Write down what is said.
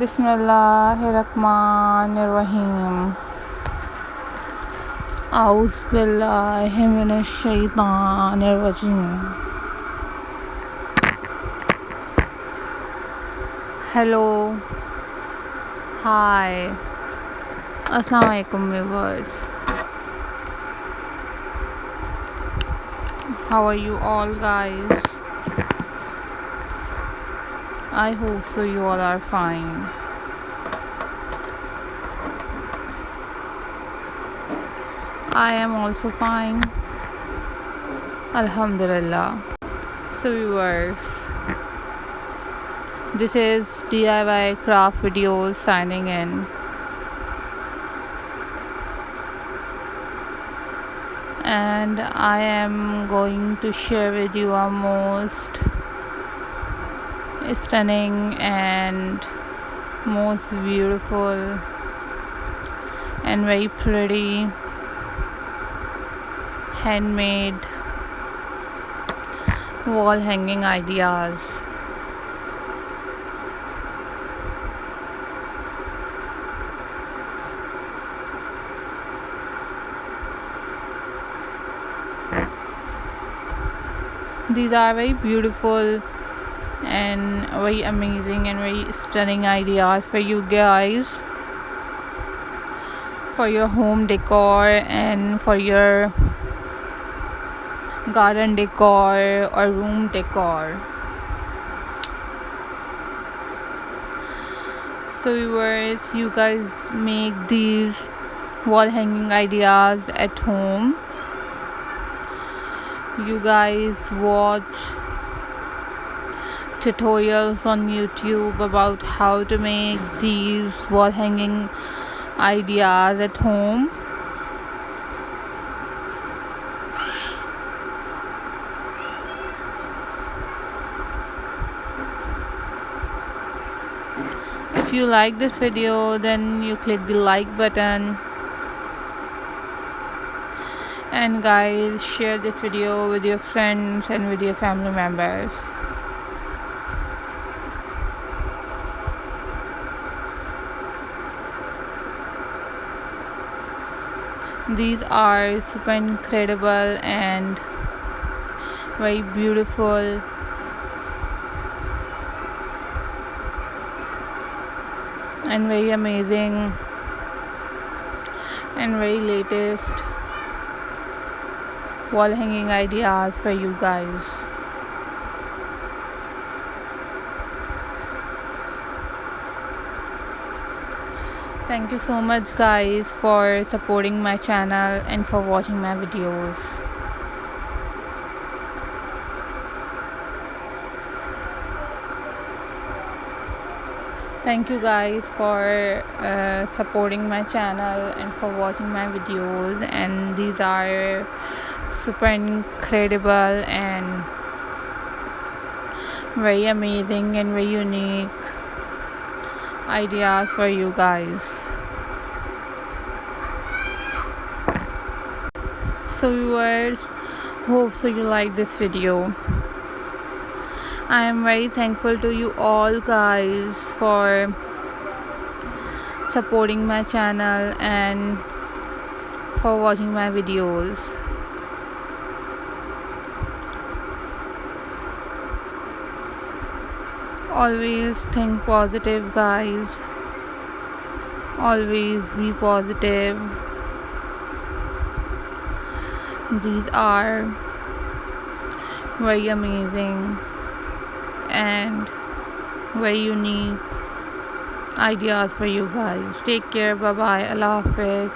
बिस्मिल्लाहिर्रहमानिर्रहीम। औज़ु बिल्लाहि मिनश शैतानिर रजीम। हेलो, हाय, अस्सलाम वालेकुम viewers. How are you all guys? I hope so you all are fine. I am also fine. Alhamdulillah. So viewers, this is DIY craft videos signing in. And I am going to share with you a most stunning and most beautiful and very pretty handmade wall hanging ideas. These are very beautiful and very amazing and very stunning ideas for you guys, for your home decor and for your garden decor or room decor. So viewers, you guys make these wall hanging ideas at home. You guys watch tutorials on YouTube about how to make these wall hanging ideas at home. If you like this video, then you click the like button, and guys, share this video with your friends and with your family members. These are super incredible and very beautiful and very amazing and very latest wall hanging ideas for you guys. Thank you so much guys for supporting my channel and for watching my videos. Thank you guys for supporting my channel and for watching my videos, and these are super incredible and very amazing and very unique ideas for you guys. So viewers, hope so you like this video. I am very thankful to you all guys for supporting my channel and for watching my videos. Always think positive guys. Always be positive. These are very amazing and very unique ideas for you guys. Take care. Bye bye. Allah Hafiz.